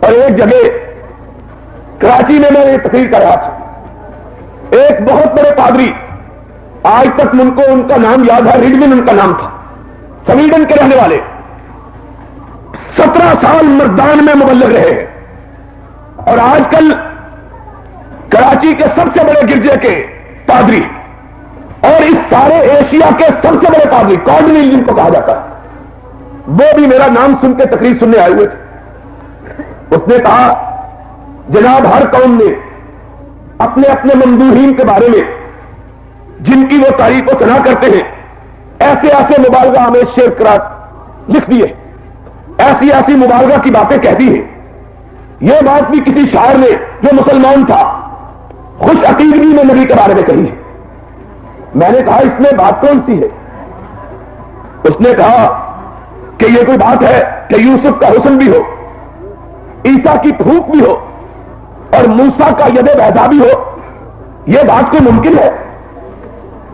اور ایک جگہ کراچی میں نے تقریر کر رہا تھا، ایک بہت بڑے پادری، آج تک ان کو ان کا نام یاد ہے، ریڈمن ان کا نام تھا، سویڈن کے رہنے والے، 17 سال مردان میں مبلغ رہے ہیں، اور آج کل کراچی کے سب سے بڑے گرجے کے پادری اور اس سارے ایشیا کے سب سے بڑے پادری، کارڈنل جن کو کہا جاتا ہے، وہ بھی میرا نام سن کے تقریر سننے آئے ہوئے تھے۔ اس نے کہا جناب ہر قوم نے اپنے اپنے ممدوحین کے بارے میں جن کی وہ تعریف و ثنا کرتے ہیں ایسے ایسے مبالغہ آمیز شعر قرات لکھ دیے، ایسی ایسی مبالغہ کی باتیں کہتی ہیں۔ یہ بات بھی کسی شاعر نے جو مسلمان تھا خوش عقیدگی میں نبی کے بارے میں کہی ہے۔ میں نے کہا اس میں بات کون سی ہے؟ اس نے کہا کہ یہ کوئی بات ہے کہ یوسف کا حسن بھی ہو، عیسیٰ کی پھوک بھی ہو اور موسیٰ کا ید بیضا بھی ہو، یہ بات کوئی ممکن ہے؟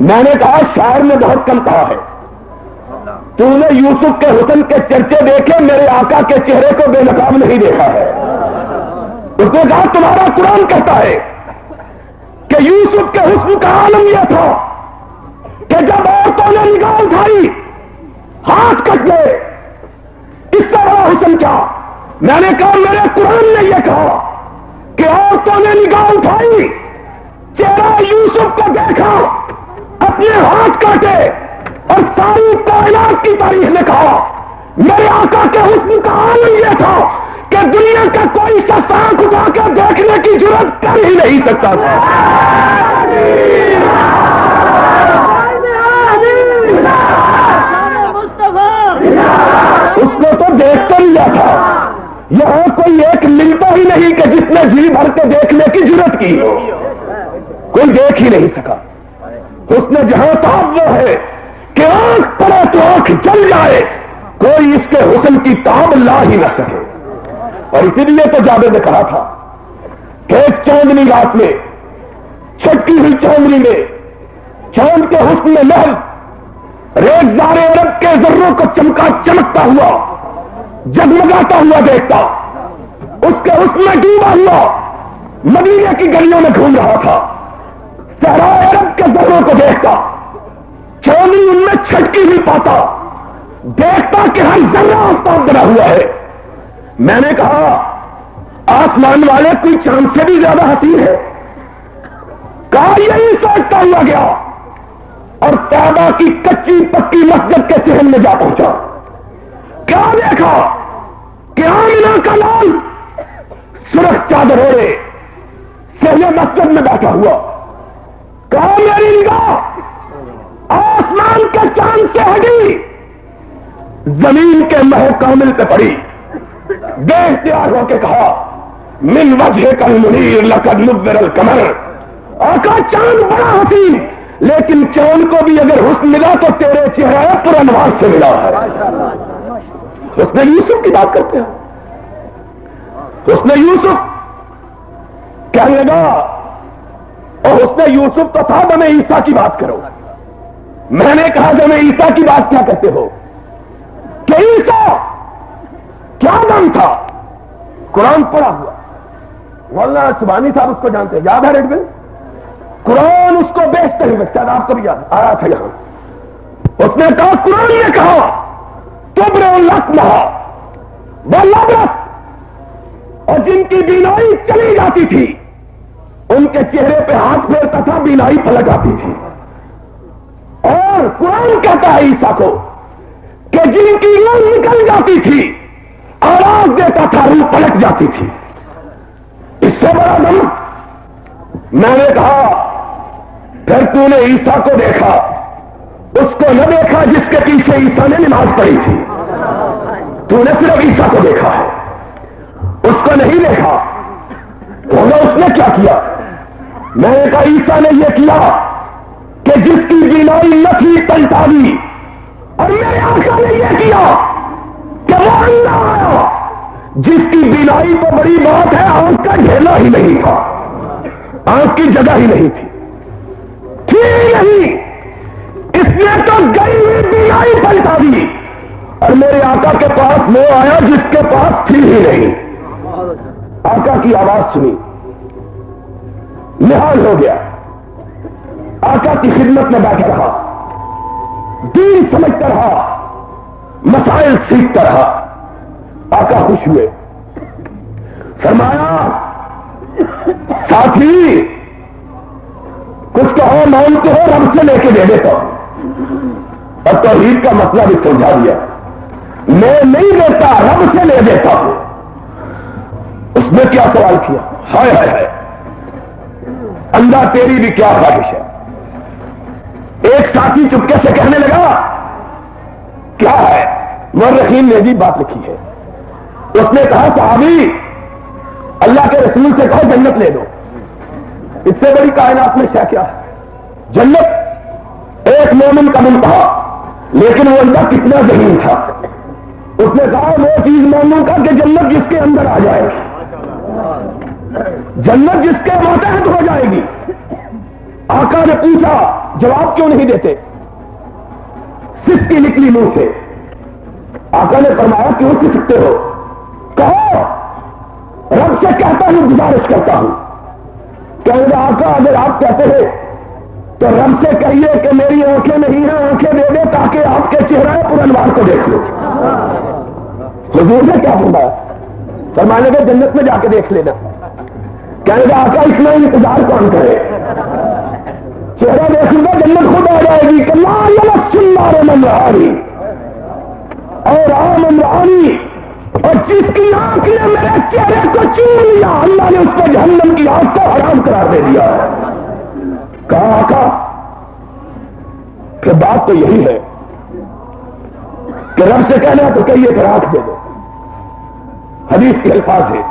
میں نے کہا شاعر نے بہت کم کہا ہے، تو نے یوسف کے حسن کے چرچے دیکھے، میرے آقا کے چہرے کو بے نقاب نہیں دیکھا ہے۔ اس نے کہا تمہارا قرآن کہتا ہے کہ یوسف کے حسن کا عالم یہ تھا کہ جب عورتوں نے نگاہ اٹھائی ہاتھ کٹ گئے، اس سے بڑا حسن کیا؟ میں نے کہا میرے قرآن نے یہ کہا کہ عورتوں نے نگاہ اٹھائی، چہرہ یوسف کو دیکھا، اپنے ہاتھ کاٹے، اور ساری کائنات کی تاریخ نے کہا میرے آقا کے حسن کا عالم یہ تھا کہ دنیا کا کوئی سا آنکھ اٹھا کے دیکھنے کی جرات کر ہی نہیں سکتا تھا۔ اس کو تو دیکھتا لیا تھا، یہاں کوئی ایک ملتا ہی نہیں کہ جس نے جی بھر کے دیکھنے کی جرات کی، کوئی دیکھ ہی نہیں سکا۔ اس نے جہاں تھا وہ ہے کہ آنکھ پڑے تو آنکھ جل جائے، کوئی اس کے حسن کی تاب لا ہی نہ سکے۔ اور اسی لیے تو جابر نے کہا تھا کہ ایک چاندنی رات میں، چھٹکی ہوئی چاندنی میں، چاند کے حسن میں محل ریگزار عرب کے ذروں کو چمکتا ہوا، جگمگاتا ہوا دیکھتا، اس کے حسن میں ڈوبا ہوا مدینے کی گلیوں میں گھوم رہا تھا، صحرائے عرب کے ذروں کو دیکھتا، چاندنی ان میں چھٹکی ہوئی پاتا، دیکھتا کہ ہر ذرہ آفتاب بنا ہوا ہے۔ میں نے کہا آسمان والے کوئی چاند سے بھی زیادہ حسین ہے؟ کہا یہی سوچتا ہوا گیا اور طیبہ کی کچی پکی مسجد کے صحن میں جا پہنچا۔ کیا دیکھا کہ آمنہ کا لال سرخ چادر اوڑے صحن مسجد میں بیٹھا ہوا۔ کہا میری نگاہ آسمان کے چاند سے ہٹی، زمین کے مہ کامل پہ پڑی، بے اختیار ہو کے کہا من وجہ کل منیر لقد نور القمر۔ آقا چاند بڑا حسین، لیکن چاند کو بھی اگر حسن ملا تو تیرے چہرہ پر انوار سے ملا ہے۔ حسن یوسف کی بات کرتے ہیں، حسن یوسف کہنے لگا، اور حسن یوسف تو تھا جب میں عیسیٰ کی بات کرو۔ میں نے کہا جب میں عیسیٰ کی بات کیا کہتے ہو؟ کہ عیسیٰ کیا نام تھا؟ قرآن پڑھا ہوا، مولانا سبحانی صاحب اس کو جانتے ہیں، یاد ہے ریڈ میں قرآن اس کو بیچتے ہوئے، شاید آپ کو بھی یاد آیا تھا یہاں۔ اس نے کہا قرآن نے کہا تبرئ الاکمہ والابرص، اور جن کی بینائی چلی جاتی تھی ان کے چہرے پہ ہاتھ پھیرتا تھا، بینائی پلٹ آتی تھی۔ اور قرآن کہتا ہے عیسیٰ کو کہ جن کی روح نکل جاتی تھی آواز دیتا تھا، روح پلٹ جاتی تھی۔ اس سے بڑا دم میں نے کہا پھر تو نے عیسیٰ کو دیکھا، اس کو نہ دیکھا جس کے پیچھے عیسیٰ نے نماز پڑھی تھی، تو نے صرف عیسیٰ کو دیکھا ہے، اس کو نہیں دیکھا۔ بولا اس نے کیا کیا؟ میں نے کہا عیسیٰ نے یہ کیا کہ جس کی بینائی نہ تھی پلٹاوی، اور میرے آقا نے یہ کیا کہ وہ اللہ آیا جس کی بینائی تو بڑی بات ہے، آنکھ کا ڈھیلا ہی نہیں تھا، آنکھ کی جگہ ہی نہیں تھی نہیں، اس نے تو گئی ہوئی بینائی پلٹا دی، اور میرے آقا کے پاس وہ آیا جس کے پاس تھی ہی نہیں۔ آقا کی آواز سنی، نہال ہو گیا، آقا کی خدمت میں بیٹھا رہا، دین سمجھتا رہا، مسائل سیکھتا رہا۔ آقا خوش ہوئے، فرمایا ساتھی کچھ کہو مانتے ہو، رب سے لے کے دے دیتا ہوں، اور توحید کا مسئلہ بھی سمجھا دیا، میں نہیں دیتا رب سے لے دیتا ہوں۔ اس نے کیا سوال کیا، ہائے ہائے ہائے اللہ تیری بھی کیا خواہش ہے۔ ایک ساتھی چپکے سے کہنے لگا کیا ہے؟ مورخین نے عجیب بات لکھی ہے، اس نے کہا صحابی اللہ کے رسول سے کہو جنت لے دو، اس سے بڑی کائنات میں کیا ہے؟ جنت ایک مومن کا منتہا، لیکن وہ اللہ کتنا ذہین تھا، اس نے کہا وہ چیز مانوں گا کہ جنت جس کے اندر آ جائے گی، جنت جس کے ماتحت ہو جائے گی۔ آقا نے پوچھا جواب کیوں نہیں دیتے؟ سسکی نکلی منہ سے۔ آقا نے فرمایا کیوں سسکتے ہو؟ کہو رب سے کہتا ہوں، گزارش کرتا ہوں۔ کہنے لگا آقا اگر آپ کہتے ہیں تو رب سے کہیے کہ میری آنکھیں نہیں ہیں، آنکھیں دے دے تاکہ آپ کے چہرے پر انوار کو دیکھ لو۔ حضور نے کیا فرمایا؟ فرمانے کے جنت میں جا کے دیکھ لینا۔ کہنے لگا آقا اتنا انتظار کون کرے، چہرہ دیکھ لوں جنت خود آ جائے گی۔ کہ لا یمس النار من رآنی، اور آمن رآنی، اور جس کی آنکھ نے میرے چہرے کو چوم لیا اللہ نے اس کو جہنم کی آنکھ کو حرام قرار دے دیا۔ کہا آقا کہ بات تو یہی ہے کہ رب سے کہنا تو کہیے کہ آنکھ دے دو۔ حدیث کے الفاظ ہے،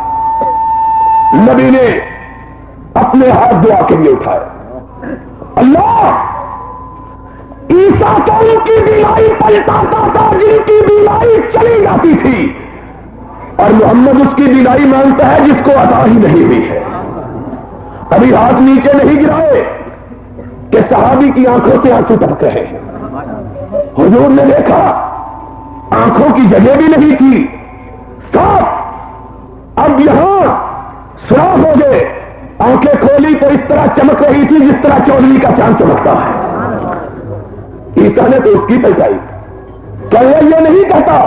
نبی نے اپنے ہاتھ دعا کے لیے اٹھائے، اللہ عیسیٰ تو ان کی بیماری پلٹاتا تھا جن کی بیماری چلی جاتی تھی، اور محمد اس کی بیماری مانگتا ہے جس کو عطا ہی نہیں ہوئی ہے۔ ابھی ہاتھ نیچے نہیں گرائے کہ صحابی کی آنکھوں سے آنسو ٹپک رہے ہیں۔ حضور نے دیکھا آنکھوں کی جگہ بھی نہیں تھی، صاف، اب یہاں سوراخ ہو گئے، آنکھیں کھولی تو اس طرح چمک رہی تھی جس طرح چودھری کا چاند چمکتا ہے۔ عیسیٰ نے تو اس کی پلٹائی، کیا یہ نہیں کہتا؟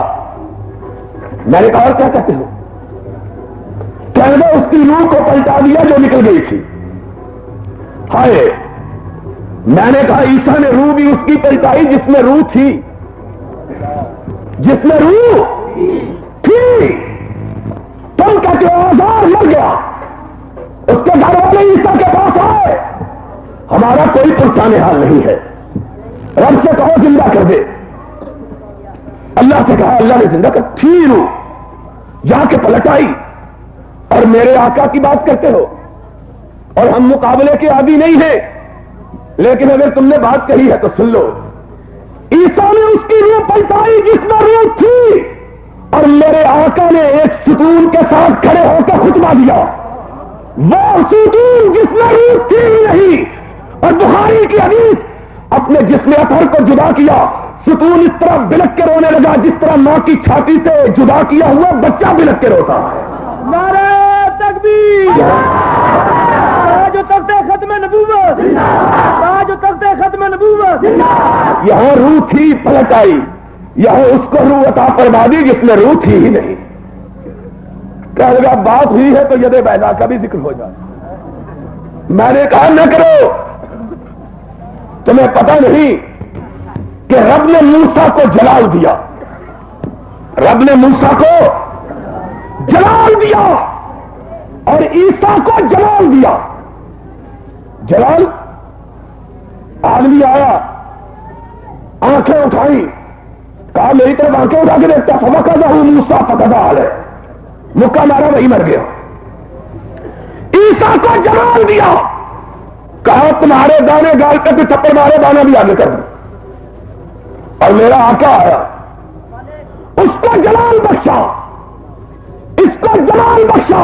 میں نے کہا اور کیا کہتے ہو؟ کہنے لگا اس کی روح کو پلٹا دیا جو نکل گئی تھی۔ ہائے، میں نے کہا عیسیٰ نے روح بھی اس کی پلٹائی جس میں روح تھی، جس میں روح تھی۔ تم کہتے ہو آزار مر گیا، اس کے گھر والے عیسیٰ کے پاس آئے، ہمارا کوئی پرسان حال نہیں ہے، رب سے کہو زندہ کر دے۔ اللہ سے کہا، اللہ نے زندہ کر تھی روح، جا کے پلٹ آئی۔ اور میرے آقا کی بات کرتے ہو، اور ہم مقابلے کے عادی نہیں ہیں، لیکن اگر تم نے بات کہی ہے تو سن لو۔ عیسیٰ نے اس کی روح پلٹائی جس میں روح تھی، اور میرے آقا نے ایک ستون کے ساتھ کھڑے ہو کے خطبہ دیا، وہ ستون جس میں روح تھی نہیں۔ اور بخاری کی حدیث، اپنے جسم اطہر کو جدا کیا، ستون اس طرح بلک کے رونے لگا جس طرح ماں کی چھاتی سے جدا کیا ہوا بچہ بلک کے روتا ہے۔ نعرہ تکبیر، تاج و تخت ختم نبوت، تاج و تخت ختم نبوت۔ یہاں روح تھی پلٹ آئی، یہاں اس کو روح عطا فرما دی جس میں روح تھی ہی نہیں۔ کہا لگا بات ہوئی ہے تو ید بیضا کا بھی ذکر ہو جائے۔ میں نے کہا نہ کرو، تمہیں پتہ نہیں کہ رب نے موسیٰ کو جلال دیا، رب نے موسیٰ کو جلال دیا اور عیسیٰ کو جلال دیا۔ جلال آدمی آیا، آنکھیں اٹھائی، کہا میری طرف آنکھیں اٹھا کے دیکھتا، فوقظہ موسیٰ فقضا علیہ، مکہ مارا وہی مر گیا۔ عیسیٰ کو جلال دیا، کہا تمہارے دانے گال پہ تو تھپڑ مارے دانا بھی آگے کر دو، اور میرا آقا آیا، اس کو جلال بخشا، اس کو جلال بخشا،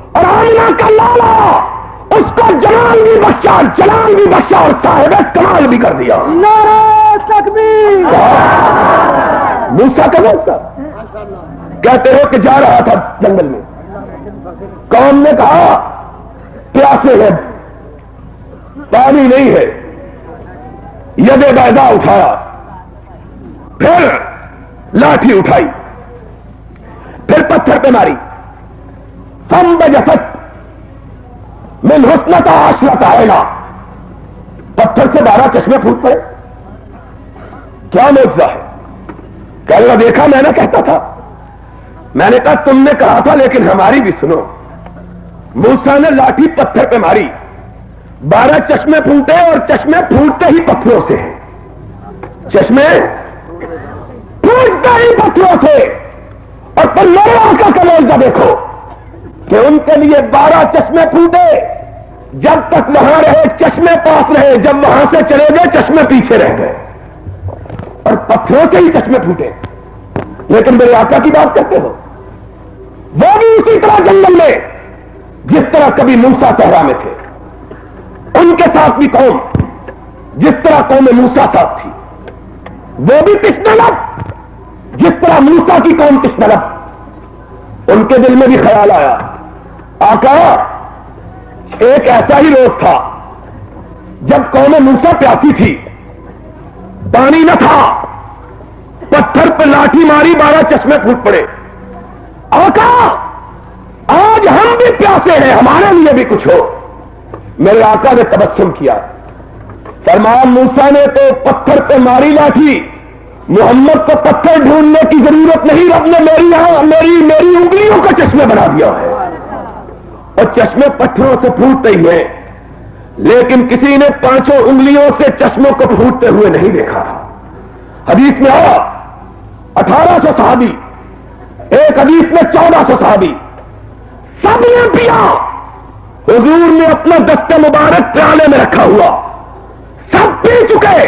اور آمنہ کا لالا اس کو جلال بھی بخشا، جلال بھی بخشا اور صاحب کمال بھی کر دیا۔ نعرہ تکبیر۔ موسیٰ کا دوست کہتے ہو کہ جا رہا تھا جنگل میں، قوم نے کہا پیاسے ہیں، پانی نہیں ہے، ید بیضا اٹھایا، پھر لاٹھی اٹھائی، پھر پتھر پہ ماری، فانبجست من حسنتا عشرۃ عینا، پتھر سے 12 چشمے پھوٹ پڑے. کیا معجزہ ہے؟ کہنے لگا دیکھا میں نے کہتا تھا. میں نے کہا تم نے کہا تھا لیکن ہماری بھی سنو. موسیٰ نے لاٹھی پتھر پہ ماری، 12 چشمے پھوٹے، اور چشمے پھوٹتے ہی پتھروں سے، چشمے پھوٹتے ہی پتھروں سے. اور پھر میرے آقا کا معجزہ دیکھو کہ ان کے لیے 12 چشمے پھوٹے، جب تک وہاں رہے چشمے پاس رہے، جب وہاں سے چلے گئے چشمے پیچھے رہ گئے، اور پتھروں سے ہی چشمے پھوٹے. لیکن میرے آقا کی بات کرتے ہو، وہ بھی اسی طرح جنگل میں جس طرح کبھی موسیٰ صحرا میں تھے، ان کے ساتھ بھی قوم جس طرح قوم موسیٰ ساتھ تھی، وہ بھی تشنہ لب جس طرح موسیٰ کی قوم تشنہ لب. ان کے دل میں بھی خیال آیا آقا ایک ایسا ہی روز تھا جب قوم موسیٰ پیاسی تھی، پانی نہ تھا، پتھر پہ لاٹھی ماری، 12 چشمے پھوٹ پڑے. آقا آج ہم بھی پیاسے ہیں، ہمارے لیے بھی کچھ ہو. میرے آقا نے تبسم کیا، فرمایا موسیٰ نے تو پتھر پہ ماری لاٹھی، محمد کو پتھر ڈھونڈنے کی ضرورت نہیں، رب نے میری انگلیوں کو چشمے بنا دیا ہے. اور چشمے پتھروں سے پھوٹتے ہی ہیں، لیکن کسی نے 5 انگلیوں سے چشموں کو پھوٹتے ہوئے نہیں دیکھا تھا. حدیث میں آیا 1800 صحابی، ایک حدیث میں 1400 صحابی، سب نے پیا. حضور نے اپنا دست مبارک پیالے میں رکھا ہوا، سب پی چکے،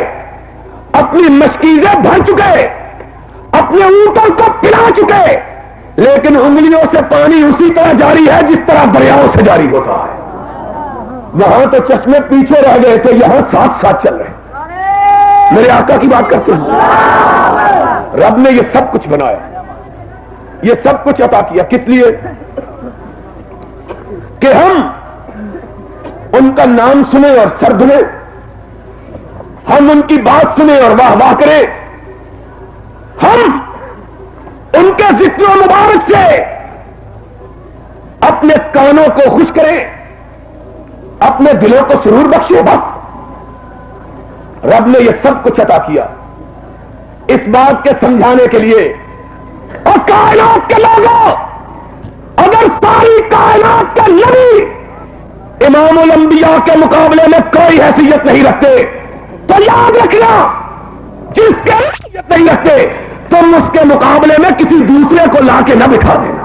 اپنی مشکیزیں بھر چکے، اپنے اونٹوں کو پلا چکے، لیکن انگلیوں سے پانی اسی طرح جاری ہے جس طرح دریاؤں سے جاری ہوتا ہے. وہاں تو چشمے پیچھے رہ گئے تھے، یہاں ساتھ ساتھ چل رہے. میرے آقا کی بات کرتے ہیں، رب نے یہ سب کچھ بنایا، یہ سب کچھ عطا کیا کس لیے؟ کہ ہم ان کا نام سنیں اور سر دھلیں، ہم ان کی بات سنیں اور واہ واہ کریں، ہم ان کے ذکر و مبارک سے اپنے کانوں کو خوش کریں، اپنے دلوں کو سرور بخشے. بس رب نے یہ سب کچھ عطا کیا اس بات کے سمجھانے کے لیے. اور کائنات کے لوگوں، اگر ساری کائنات کے نبی امام الانبیاء کے مقابلے میں کوئی حیثیت نہیں رکھتے تو یاد رکھنا، جس کے حیثیت نہیں رکھتے تم اس کے مقابلے میں کسی دوسرے کو لا کے نہ بٹھا دینا.